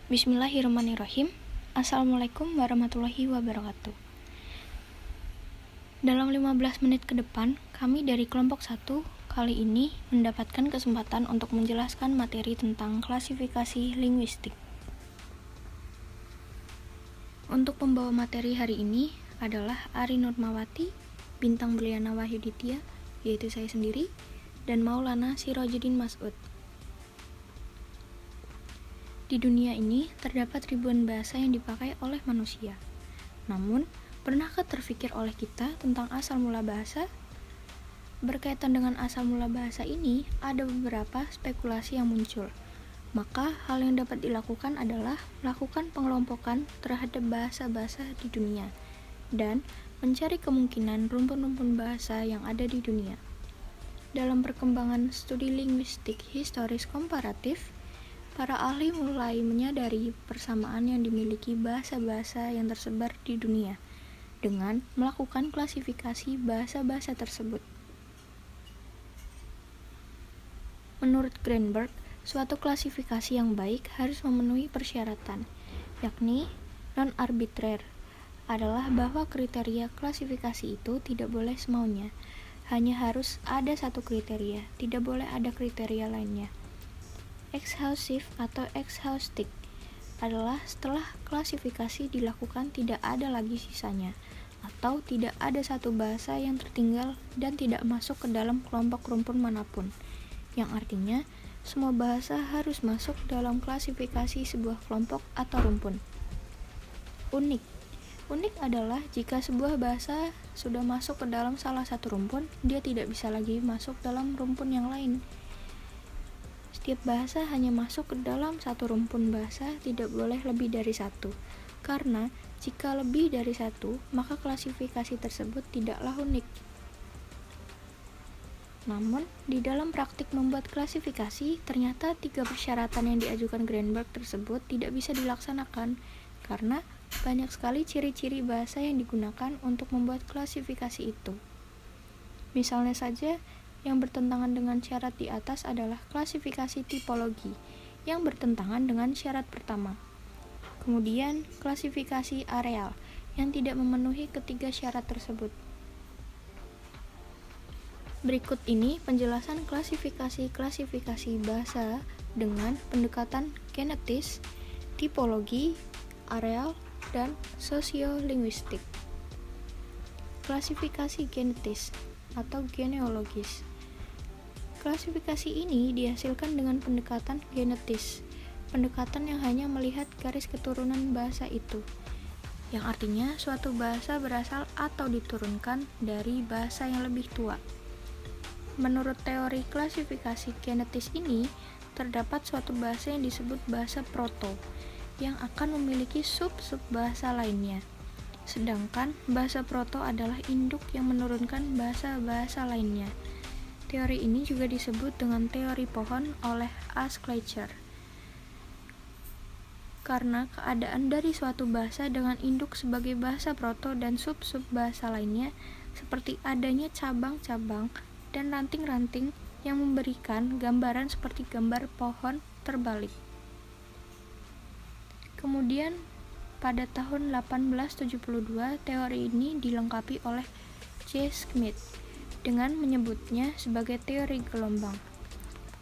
Bismillahirrahmanirrahim. Assalamualaikum warahmatullahi wabarakatuh. Dalam 15 menit ke depan, kami dari kelompok 1 kali ini mendapatkan kesempatan untuk menjelaskan materi tentang klasifikasi linguistik. Untuk pembawa materi hari ini adalah Ari Nurmawati, Bintang Berliana Wahyuditya, yaitu saya sendiri, dan Maulana Sirajuddin Mas'ud. Di dunia ini terdapat ribuan bahasa yang dipakai oleh manusia. Namun, pernahkah terfikir oleh kita tentang asal mula bahasa? Berkaitan dengan asal mula bahasa ini, ada beberapa spekulasi yang muncul. Maka, hal yang dapat dilakukan adalah melakukan pengelompokan terhadap bahasa-bahasa di dunia dan mencari kemungkinan rumpun-rumpun bahasa yang ada di dunia. Dalam perkembangan studi linguistik historis komparatif, para ahli mulai menyadari persamaan yang dimiliki bahasa-bahasa yang tersebar di dunia dengan melakukan klasifikasi bahasa-bahasa tersebut. Menurut Greenberg, suatu klasifikasi yang baik harus memenuhi persyaratan, yakni non-arbitrer, adalah bahwa kriteria klasifikasi itu tidak boleh semaunya, hanya harus ada satu kriteria, tidak boleh ada kriteria lainnya. Exhaustive atau exhaustic adalah setelah klasifikasi dilakukan tidak ada lagi sisanya, atau tidak ada satu bahasa yang tertinggal dan tidak masuk ke dalam kelompok rumpun manapun, yang artinya semua bahasa harus masuk dalam klasifikasi sebuah kelompok atau rumpun. Unik adalah jika sebuah bahasa sudah masuk ke dalam salah satu rumpun, dia tidak bisa lagi masuk dalam rumpun yang lain. Setiap bahasa hanya masuk ke dalam satu rumpun bahasa, tidak boleh lebih dari satu. Karena jika lebih dari satu, maka klasifikasi tersebut tidaklah unik. Namun, di dalam praktik membuat klasifikasi, ternyata 3 persyaratan yang diajukan Greenberg tersebut tidak bisa dilaksanakan, karena banyak sekali ciri-ciri bahasa yang digunakan untuk membuat klasifikasi itu. Misalnya saja, yang bertentangan dengan syarat di atas adalah klasifikasi tipologi, yang bertentangan dengan syarat pertama. Kemudian, klasifikasi areal, yang tidak memenuhi ketiga syarat tersebut. Berikut ini penjelasan klasifikasi bahasa dengan pendekatan genetis, tipologi, areal, dan sosiolinguistik. Klasifikasi genetis atau genealogis. Klasifikasi ini dihasilkan dengan pendekatan genetis, pendekatan yang hanya melihat garis keturunan bahasa itu, yang artinya suatu bahasa berasal atau diturunkan dari bahasa yang lebih tua. Menurut teori klasifikasi genetis ini, terdapat suatu bahasa yang disebut bahasa proto, yang akan memiliki sub-sub bahasa lainnya. Sedangkan bahasa proto adalah induk yang menurunkan bahasa-bahasa lainnya. Teori ini juga disebut dengan teori pohon oleh A. Schleicher. Karena keadaan dari suatu bahasa dengan induk sebagai bahasa proto dan sub-sub bahasa lainnya, seperti adanya cabang-cabang dan ranting-ranting yang memberikan gambaran seperti gambar pohon terbalik. Kemudian, pada tahun 1872, teori ini dilengkapi oleh J. Schmidt dengan menyebutnya sebagai teori gelombang.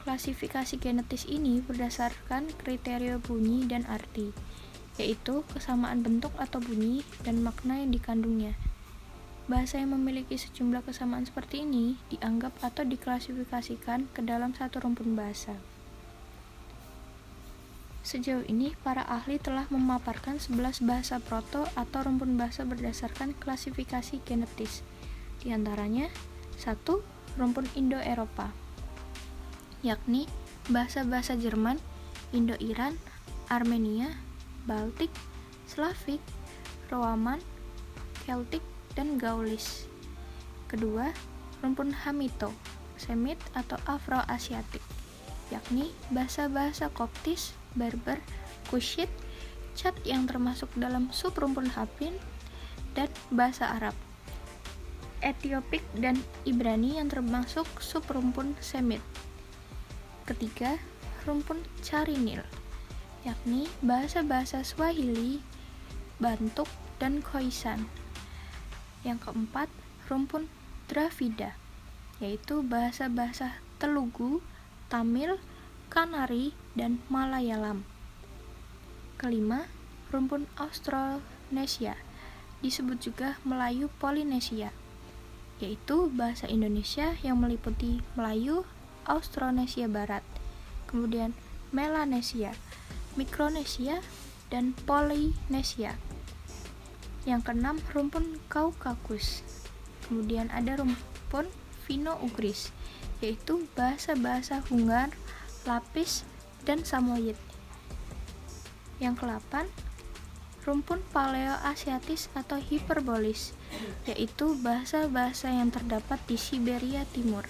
Klasifikasi genetis ini berdasarkan kriteria bunyi dan arti, yaitu kesamaan bentuk atau bunyi dan makna yang dikandungnya. Bahasa yang memiliki sejumlah kesamaan seperti ini dianggap atau diklasifikasikan ke dalam satu rumpun bahasa. Sejauh ini, para ahli telah memaparkan 11 bahasa proto atau rumpun bahasa berdasarkan klasifikasi genetis. Di antaranya, 1. Rumpun Indo-Eropa, yakni bahasa-bahasa Jerman, Indo-Iran, Armenia, Baltik, Slavik, Roman, Celtic, dan Gaulis. Kedua, rumpun Hamito, Semit atau Afro-Asiatik, yakni bahasa-bahasa Koptis, Berber, Kushit, Chad yang termasuk dalam subrumpun Hapin, dan bahasa Arab, Etiopik dan Ibrani yang termasuk subrumpun Semit. Ketiga, rumpun Carinil, yakni bahasa-bahasa Swahili, Bantuk, dan Khoisan. Yang keempat, rumpun Dravida, yaitu bahasa-bahasa Telugu, Tamil, Kanari, dan Malayalam. Kelima, rumpun Austronesia, disebut juga Melayu Polinesia, yaitu bahasa Indonesia yang meliputi Melayu, Austronesia Barat, kemudian Melanesia, Mikronesia, dan Polinesia. Yang keenam, rumpun Kaukasus. Kemudian ada rumpun Finno-Ugris, yaitu bahasa-bahasa Hungar, Lapis, dan Samoyed. Yang ke-8, rumpun Paleo-Asiatis atau Hiperbolis, yaitu bahasa-bahasa yang terdapat di Siberia Timur.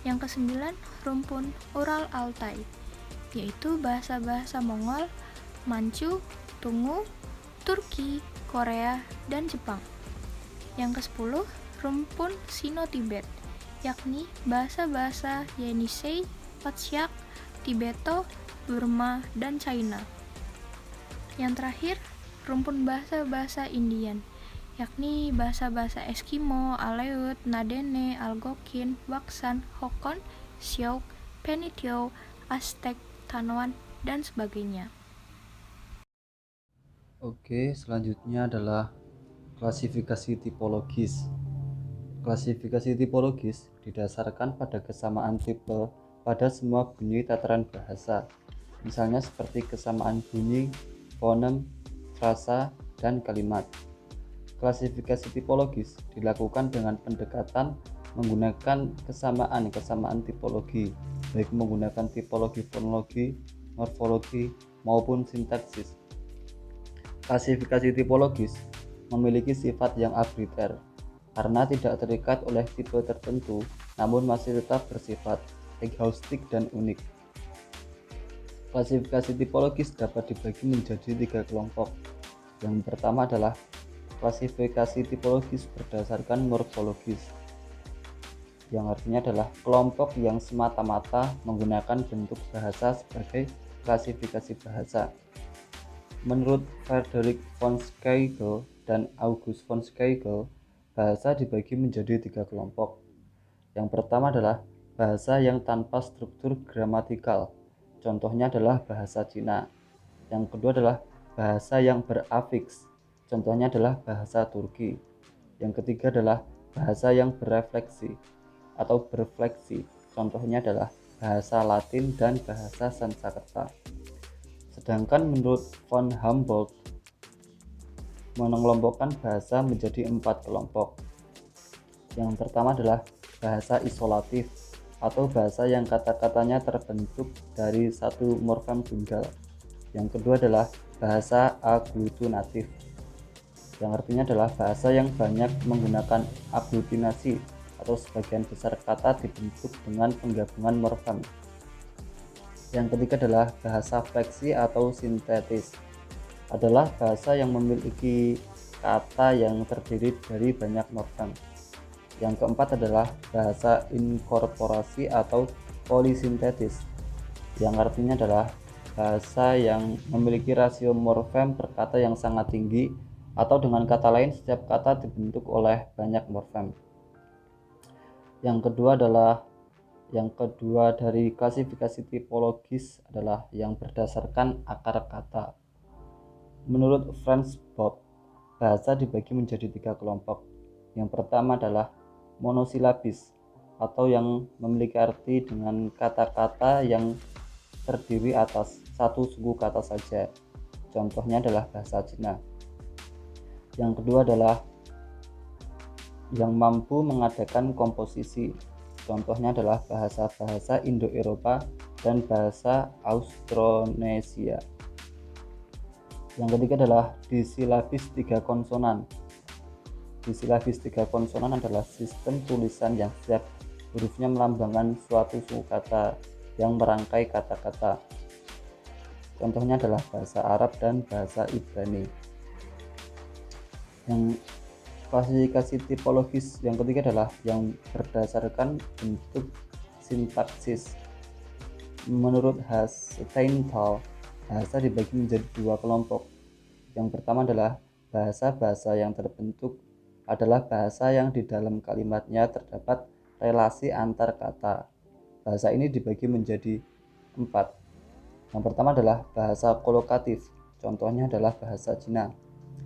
Yang ke-9, rumpun Ural-Altai, yaitu bahasa-bahasa Mongol, Manchu, Tungu, Turki, Korea, dan Jepang. Yang ke-10, rumpun Sino-Tibet, yakni bahasa-bahasa Yenisei, Patsyak, Tibeto, Burma, dan China. Yang terakhir, rumpun bahasa-bahasa Indian, yakni bahasa-bahasa Eskimo, Aleut, Nadene, Algonquin, Waksan, Hokkien, Syok, Penitiou, Aztec, Tanoan, dan sebagainya. Oke, selanjutnya adalah klasifikasi tipologis. Klasifikasi tipologis didasarkan pada kesamaan tipe pada semua bunyi tataran bahasa, misalnya seperti kesamaan bunyi, fonem, frasa, dan kalimat. Klasifikasi tipologis dilakukan dengan pendekatan menggunakan kesamaan tipologi, baik menggunakan tipologi fonologi, morfologi, maupun sintaksis. Klasifikasi tipologis memiliki sifat yang arbitrary karena tidak terikat oleh tipe tertentu, namun masih tetap bersifat ekhaustik dan unik. Klasifikasi tipologis dapat dibagi menjadi 3 kelompok. Yang pertama adalah klasifikasi tipologis berdasarkan morfologis, yang artinya adalah kelompok yang semata-mata menggunakan bentuk bahasa sebagai klasifikasi bahasa. Menurut Frederick von Schlegel dan August von Schlegel, bahasa dibagi menjadi 3 kelompok. Yang pertama adalah bahasa yang tanpa struktur gramatikal, contohnya adalah bahasa Cina. Yang kedua adalah bahasa yang berafiks, contohnya adalah bahasa Turki. Yang ketiga adalah bahasa yang berefleksi atau berfleksi, contohnya adalah bahasa Latin dan bahasa Sanskerta. Sedangkan menurut von Humboldt mengelompokkan bahasa menjadi 4 kelompok. Yang pertama adalah bahasa isolatif atau bahasa yang kata-katanya terbentuk dari satu morfem tunggal. Yang kedua adalah bahasa agglutinatif, yang artinya adalah bahasa yang banyak menggunakan aglutinasi atau sebagian besar kata dibentuk dengan penggabungan morfem. Yang ketiga adalah bahasa fleksi atau sintetis, adalah bahasa yang memiliki kata yang terdiri dari banyak morfem. Yang keempat adalah bahasa inkorporasi atau polisintetis, yang artinya adalah bahasa yang memiliki rasio morfem per kata yang sangat tinggi, atau dengan kata lain setiap kata dibentuk oleh banyak morfem. Yang kedua dari klasifikasi tipologis adalah yang berdasarkan akar kata. Menurut Franz Bopp, bahasa dibagi menjadi 3 kelompok. Yang pertama adalah monosilabis atau yang memiliki arti dengan kata-kata yang terdiri atas satu suku kata saja, contohnya adalah bahasa Cina. Yang kedua adalah yang mampu mengadakan komposisi, contohnya adalah bahasa-bahasa Indo-Eropa dan bahasa Austronesia. Yang ketiga adalah disilabis 3 konsonan. Disilabis 3 konsonan adalah sistem tulisan yang setiap hurufnya melambangkan suatu suku kata yang merangkai kata-kata. Contohnya adalah bahasa Arab dan bahasa Ibrani. Yang klasifikasi tipologis yang ketiga adalah yang berdasarkan bentuk sintaksis. Menurut Steinthal, bahasa dibagi menjadi dua kelompok. Yang pertama adalah bahasa-bahasa yang terbentuk adalah bahasa yang di dalam kalimatnya terdapat relasi antar kata. Bahasa ini dibagi menjadi 4. Yang pertama adalah bahasa kolokatif, contohnya adalah bahasa Cina.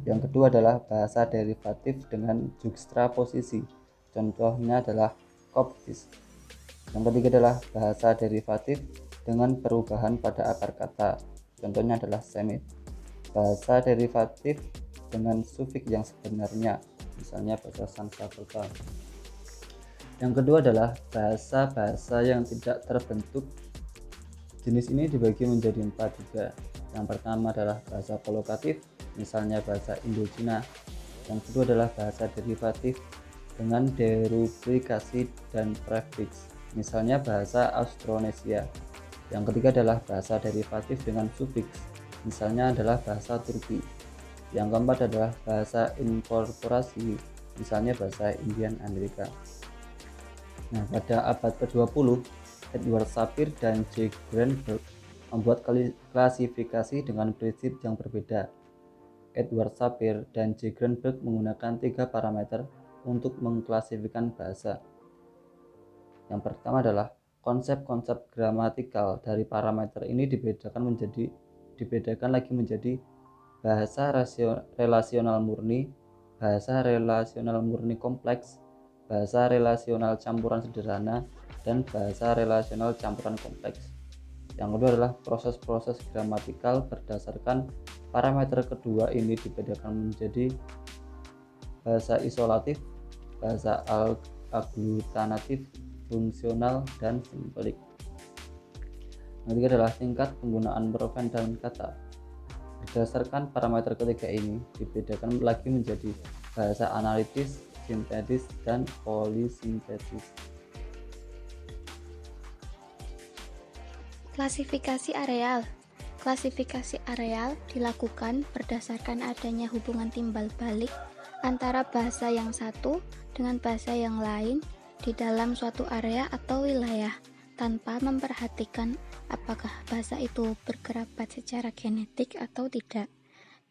Yang kedua adalah bahasa derivatif dengan juxtaposisi, contohnya adalah Koptis. Yang ketiga adalah bahasa derivatif dengan perubahan pada akar kata, contohnya adalah Semit. Bahasa derivatif dengan sufiks yang sebenarnya, misalnya bahasa Sanskerta. Yang kedua adalah bahasa-bahasa yang tidak terbentuk. Jenis ini dibagi menjadi 4 juga. Yang pertama adalah bahasa kolokatif, misalnya bahasa Indo-Cina. Yang kedua adalah bahasa derivatif dengan derublikasi dan prefiks, misalnya bahasa Austronesia. Yang ketiga adalah bahasa derivatif dengan sufiks, misalnya adalah bahasa Turki. Yang keempat adalah bahasa inkorporasi, misalnya bahasa Indian Amerika. Nah, pada abad ke-20, Edward Sapir dan J. Greenberg membuat klasifikasi dengan prinsip yang berbeda. Edward Sapir dan J. Greenberg menggunakan 3 parameter untuk mengklasifikasikan bahasa. Yang pertama adalah konsep-konsep gramatikal dari parameter ini dibedakan lagi menjadi bahasa relasional murni, bahasa relasional murni kompleks, bahasa relasional campuran sederhana, dan bahasa relasional campuran kompleks. Yang kedua adalah proses-proses gramatikal berdasarkan parameter kedua ini dibedakan menjadi bahasa isolatif, bahasa aglutinatif, fungsional, dan simbolik. Yang ketiga adalah tingkat penggunaan proven dan kata. Berdasarkan parameter ketiga ini dibedakan lagi menjadi bahasa analitis, sintetis, dan polisintetis. Klasifikasi areal. Klasifikasi areal dilakukan berdasarkan adanya hubungan timbal balik antara bahasa yang satu dengan bahasa yang lain di dalam suatu area atau wilayah, tanpa memperhatikan apakah bahasa itu berkerabat secara genetik atau tidak.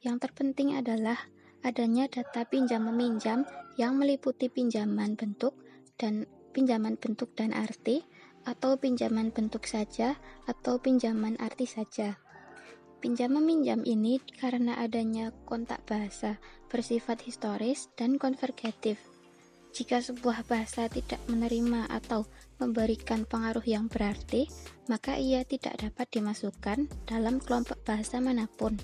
Yang terpenting adalah adanya data pinjam-meminjam yang meliputi pinjaman bentuk dan arti, atau pinjaman bentuk saja atau pinjaman arti saja. Pinjam-meminjam ini karena adanya kontak bahasa bersifat historis dan konvergetif. Jika sebuah bahasa tidak menerima atau memberikan pengaruh yang berarti, maka ia tidak dapat dimasukkan dalam kelompok bahasa manapun.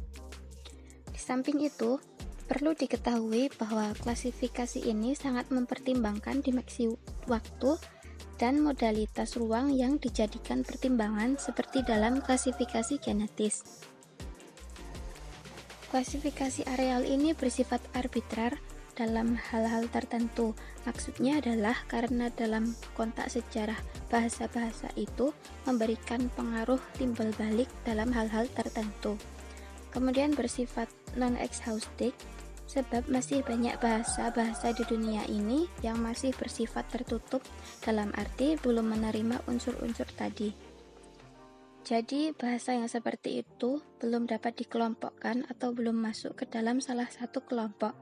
Di samping itu, perlu diketahui bahwa klasifikasi ini sangat mempertimbangkan dimensi waktu dan modalitas ruang yang dijadikan pertimbangan seperti dalam klasifikasi genetis. Klasifikasi areal ini bersifat arbitrer dalam hal-hal tertentu. Maksudnya adalah karena dalam kontak sejarah bahasa-bahasa itu memberikan pengaruh timbal balik dalam hal-hal tertentu. Kemudian bersifat non-exhaustive, sebab masih banyak bahasa-bahasa di dunia ini yang masih bersifat tertutup, dalam arti belum menerima unsur-unsur tadi. Jadi bahasa yang seperti itu belum dapat dikelompokkan atau belum masuk ke dalam salah satu kelompok.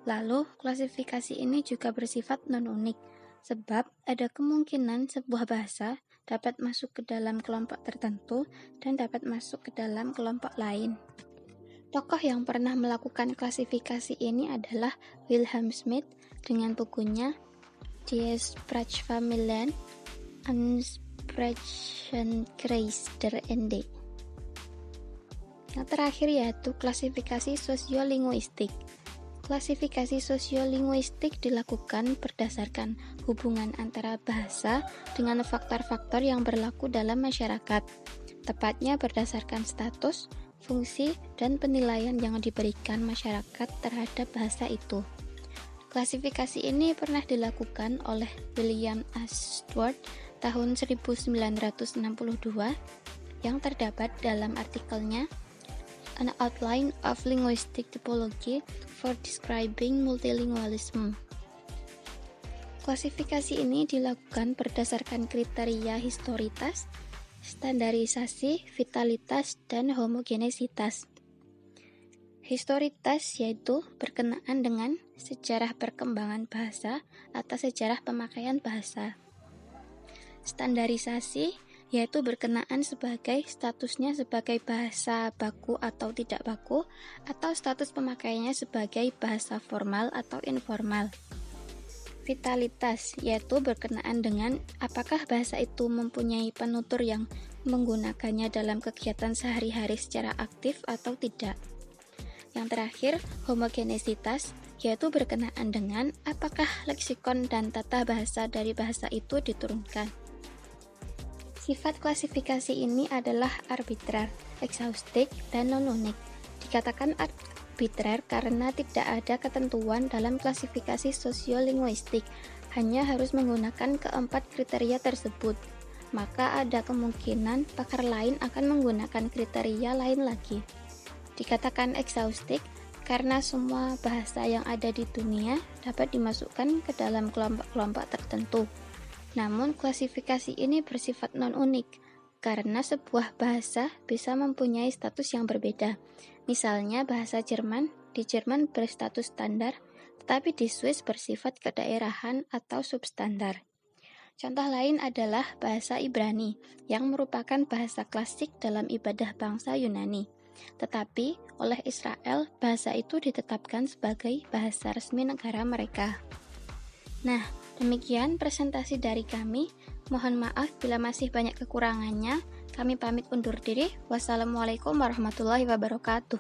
Lalu klasifikasi ini juga bersifat non-unik, sebab ada kemungkinan sebuah bahasa dapat masuk ke dalam kelompok tertentu dan dapat masuk ke dalam kelompok lain. Tokoh yang pernah melakukan klasifikasi ini adalah Wilhelm Schmidt dengan bukunya Die Sprachfamilien und Sprachenkreis der Ende. Yang terakhir yaitu klasifikasi sosiolinguistik. Klasifikasi sosiolinguistik dilakukan berdasarkan hubungan antara bahasa dengan faktor-faktor yang berlaku dalam masyarakat, tepatnya berdasarkan status, fungsi, dan penilaian yang diberikan masyarakat terhadap bahasa itu. Klasifikasi ini pernah dilakukan oleh William Ashworth tahun 1962 yang terdapat dalam artikelnya An Outline of Linguistic Typology for Describing Multilingualism. Klasifikasi ini dilakukan berdasarkan kriteria historitas, Standarisasi, vitalitas, dan homogenesitas. Historitas yaitu berkenaan dengan sejarah perkembangan bahasa atau sejarah pemakaian bahasa. Standarisasi yaitu berkenaan sebagai statusnya sebagai bahasa baku atau tidak baku, atau status pemakaiannya sebagai bahasa formal atau informal. Vitalitas yaitu berkenaan dengan apakah bahasa itu mempunyai penutur yang menggunakannya dalam kegiatan sehari-hari secara aktif atau tidak. Yang terakhir, homogenesitas yaitu berkenaan dengan apakah leksikon dan tata bahasa dari bahasa itu diturunkan. Sifat klasifikasi ini adalah arbitrer, exhaustive, dan non-unik. Dikatakan arbitrer karena tidak ada ketentuan dalam klasifikasi sosiolinguistik, hanya harus menggunakan keempat kriteria tersebut. Maka ada kemungkinan pakar lain akan menggunakan kriteria lain lagi. Dikatakan exhaustive karena semua bahasa yang ada di dunia dapat dimasukkan ke dalam kelompok-kelompok tertentu. Namun klasifikasi ini bersifat non-unik, karena sebuah bahasa bisa mempunyai status yang berbeda. Misalnya bahasa Jerman, di Jerman berstatus standar, tetapi di Swiss bersifat kedaerahan atau substandar. Contoh lain adalah bahasa Ibrani, yang merupakan bahasa klasik dalam ibadah bangsa Yunani. Tetapi oleh Israel, bahasa itu ditetapkan sebagai bahasa resmi negara mereka. Nah, demikian presentasi dari kami. Mohon maaf bila masih banyak kekurangannya. Kami pamit undur diri. Wassalamualaikum warahmatullahi wabarakatuh.